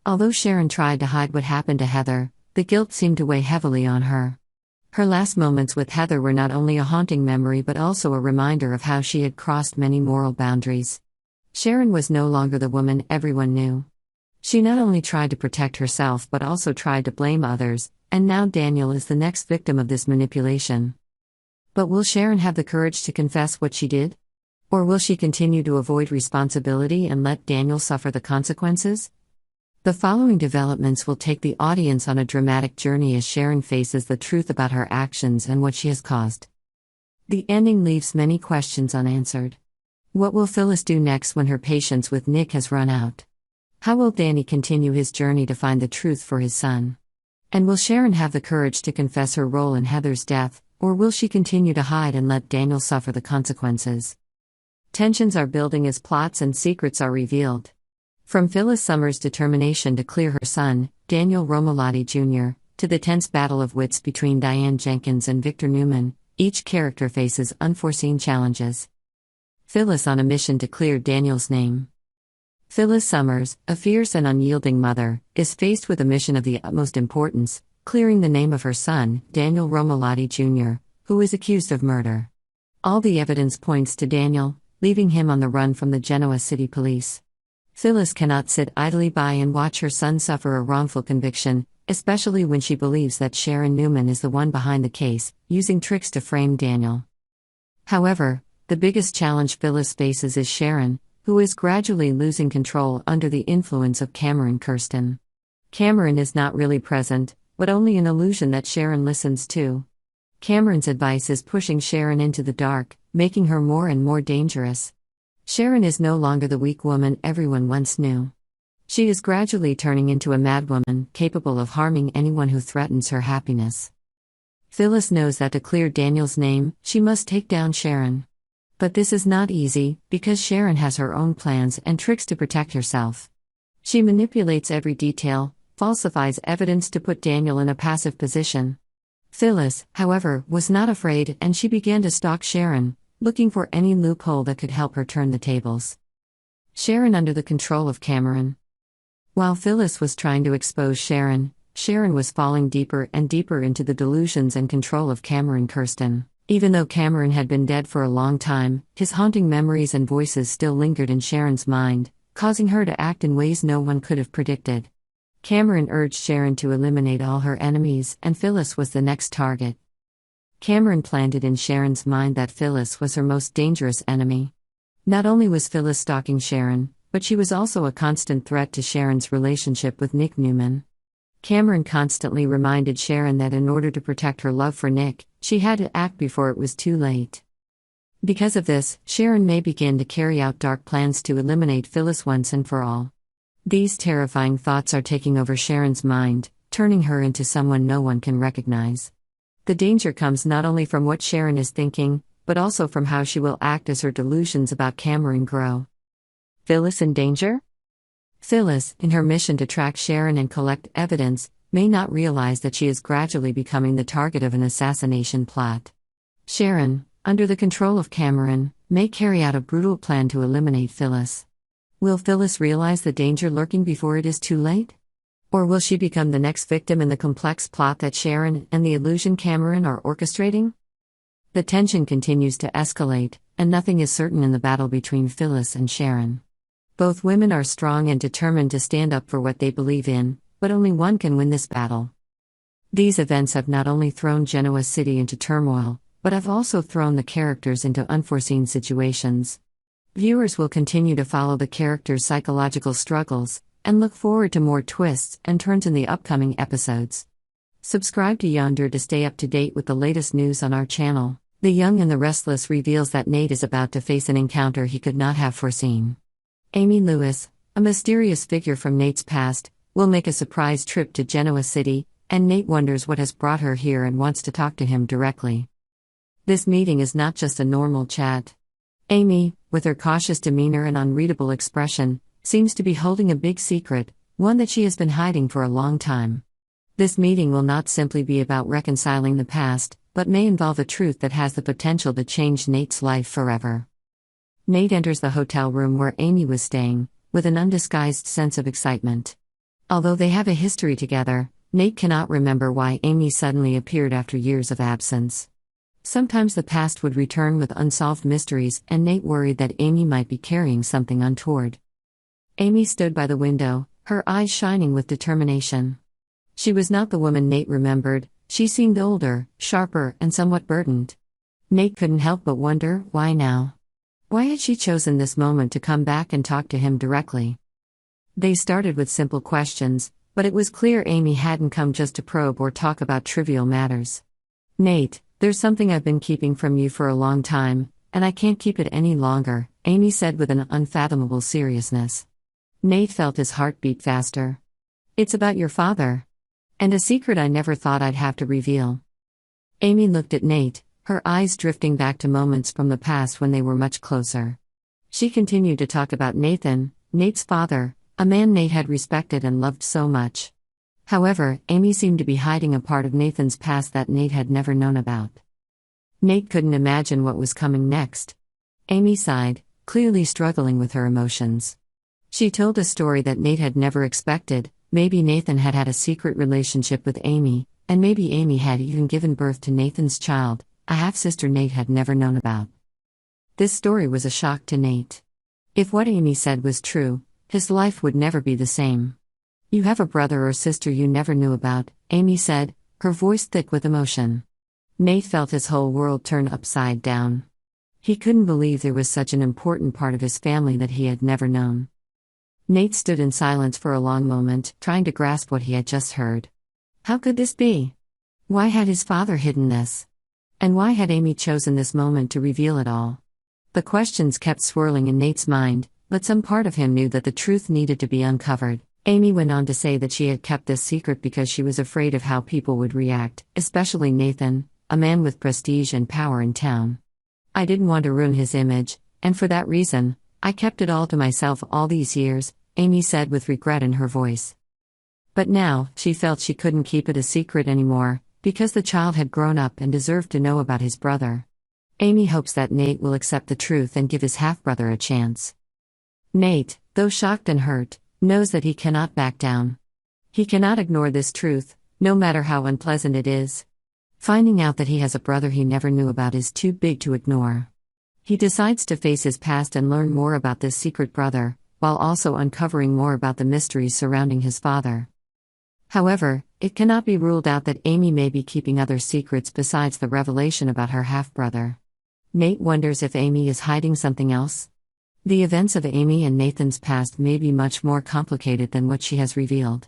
Although Sharon tried to hide what happened to Heather, the guilt seemed to weigh heavily on her. Her last moments with Heather were not only a haunting memory but also a reminder of how she had crossed many moral boundaries. Sharon was no longer the woman everyone knew. She not only tried to protect herself but also tried to blame others, and now Daniel is the next victim of this manipulation. But will Sharon have the courage to confess what she did? Or will she continue to avoid responsibility and let Daniel suffer the consequences? The following developments will take the audience on a dramatic journey as Sharon faces the truth about her actions and what she has caused. The ending leaves many questions unanswered. What will Phyllis do next when her patience with Nick has run out? How will Danny continue his journey to find the truth for his son? And will Sharon have the courage to confess her role in Heather's death, or will she continue to hide and let Daniel suffer the consequences? Tensions are building as plots and secrets are revealed. From Phyllis Summers' determination to clear her son, Daniel Romolotti Jr., to the tense battle of wits between Diane Jenkins and Victor Newman, each character faces unforeseen challenges. Phyllis on a mission to clear Daniel's name. Phyllis Summers, a fierce and unyielding mother, is faced with a mission of the utmost importance, clearing the name of her son, Daniel Romolotti Jr., who is accused of murder. All the evidence points to Daniel, leaving him on the run from the Genoa City Police. Phyllis cannot sit idly by and watch her son suffer a wrongful conviction, especially when she believes that Sharon Newman is the one behind the case, using tricks to frame Daniel. However, the biggest challenge Phyllis faces is Sharon, who is gradually losing control under the influence of Cameron Kirsten. Cameron is not really present, but only an illusion that Sharon listens to. Cameron's advice is pushing Sharon into the dark, making her more and more dangerous. Sharon is no longer the weak woman everyone once knew. She is gradually turning into a madwoman, capable of harming anyone who threatens her happiness. Phyllis knows that to clear Daniel's name, she must take down Sharon. But this is not easy, because Sharon has her own plans and tricks to protect herself. She manipulates every detail, falsifies evidence to put Daniel in a passive position. Phyllis, however, was not afraid and she began to stalk Sharon, looking for any loophole that could help her turn the tables. Sharon under the control of Cameron. While Phyllis was trying to expose Sharon, Sharon was falling deeper and deeper into the delusions and control of Cameron Kirsten. Even though Cameron had been dead for a long time, his haunting memories and voices still lingered in Sharon's mind, causing her to act in ways no one could have predicted. Cameron urged Sharon to eliminate all her enemies, and Phyllis was the next target. Cameron planted in Sharon's mind that Phyllis was her most dangerous enemy. Not only was Phyllis stalking Sharon, but she was also a constant threat to Sharon's relationship with Nick Newman. Cameron constantly reminded Sharon that in order to protect her love for Nick, she had to act before it was too late. Because of this, Sharon may begin to carry out dark plans to eliminate Phyllis once and for all. These terrifying thoughts are taking over Sharon's mind, turning her into someone no one can recognize. The danger comes not only from what Sharon is thinking, but also from how she will act as her delusions about Cameron grow. Phyllis in danger? Phyllis, in her mission to track Sharon and collect evidence, may not realize that she is gradually becoming the target of an assassination plot. Sharon, under the control of Cameron, may carry out a brutal plan to eliminate Phyllis. Will Phyllis realize the danger lurking before it is too late? Or will she become the next victim in the complex plot that Sharon and the illusion Cameron are orchestrating? The tension continues to escalate, and nothing is certain in the battle between Phyllis and Sharon. Both women are strong and determined to stand up for what they believe in, but only one can win this battle. These events have not only thrown Genoa City into turmoil, but have also thrown the characters into unforeseen situations. Viewers will continue to follow the characters' psychological struggles, and look forward to more twists and turns in the upcoming episodes. Subscribe to Yonder to stay up to date with the latest news on our channel. The Young and the Restless reveals that Nate is about to face an encounter he could not have foreseen. Amy Lewis, a mysterious figure from Nate's past, will make a surprise trip to Genoa City, and Nate wonders what has brought her here and wants to talk to him directly. This meeting is not just a normal chat. Amy, with her cautious demeanor and unreadable expression, seems to be holding a big secret, one that she has been hiding for a long time. This meeting will not simply be about reconciling the past, but may involve a truth that has the potential to change Nate's life forever. Nate enters the hotel room where Amy was staying, with an undisguised sense of excitement. Although they have a history together, Nate cannot remember why Amy suddenly appeared after years of absence. Sometimes the past would return with unsolved mysteries, and Nate worried that Amy might be carrying something untoward. Amy stood by the window, her eyes shining with determination. She was not the woman Nate remembered. She seemed older, sharper, and somewhat burdened. Nate couldn't help but wonder, why now? Why had she chosen this moment to come back and talk to him directly? They started with simple questions, but it was clear Amy hadn't come just to probe or talk about trivial matters. "Nate, there's something I've been keeping from you for a long time, and I can't keep it any longer," Amy said with an unfathomable seriousness. Nate felt his heart beat faster. "It's about your father. And a secret I never thought I'd have to reveal." Amy looked at Nate, her eyes drifting back to moments from the past when they were much closer. She continued to talk about Nathan, Nate's father, a man Nate had respected and loved so much. However, Amy seemed to be hiding a part of Nathan's past that Nate had never known about. Nate couldn't imagine what was coming next. Amy sighed, clearly struggling with her emotions. She told a story that Nate had never expected. Maybe Nathan had had a secret relationship with Amy, and maybe Amy had even given birth to Nathan's child, a half-sister Nate had never known about. This story was a shock to Nate. If what Amy said was true, his life would never be the same. "You have a brother or sister you never knew about," Amy said, her voice thick with emotion. Nate felt his whole world turn upside down. He couldn't believe there was such an important part of his family that he had never known. Nate stood in silence for a long moment, trying to grasp what he had just heard. How could this be? Why had his father hidden this? And why had Amy chosen this moment to reveal it all? The questions kept swirling in Nate's mind, but some part of him knew that the truth needed to be uncovered. Amy went on to say that she had kept this secret because she was afraid of how people would react, especially Nathan, a man with prestige and power in town. "I didn't want to ruin his image, and for that reason, I kept it all to myself all these years," Amy said with regret in her voice. But now, she felt she couldn't keep it a secret anymore, because the child had grown up and deserved to know about his brother. Amy hopes that Nate will accept the truth and give his half-brother a chance. Nate, though shocked and hurt, knows that he cannot back down. He cannot ignore this truth, no matter how unpleasant it is. Finding out that he has a brother he never knew about is too big to ignore. He decides to face his past and learn more about this secret brother, while also uncovering more about the mysteries surrounding his father. However, it cannot be ruled out that Amy may be keeping other secrets besides the revelation about her half-brother. Nate wonders if Amy is hiding something else. The events of Amy and Nathan's past may be much more complicated than what she has revealed.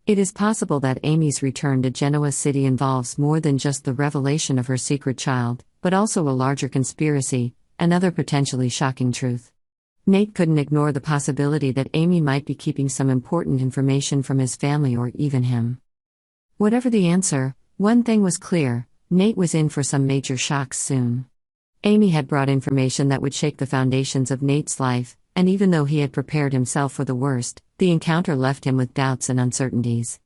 It is possible that Amy's return to Genoa City involves more than just the revelation of her secret child, but also a larger conspiracy, another potentially shocking truth. Nate couldn't ignore the possibility that Amy might be keeping some important information from his family or even him. Whatever the answer, one thing was clear: Nate was in for some major shocks soon. Amy had brought information that would shake the foundations of Nate's life, and even though he had prepared himself for the worst, the encounter left him with doubts and uncertainties.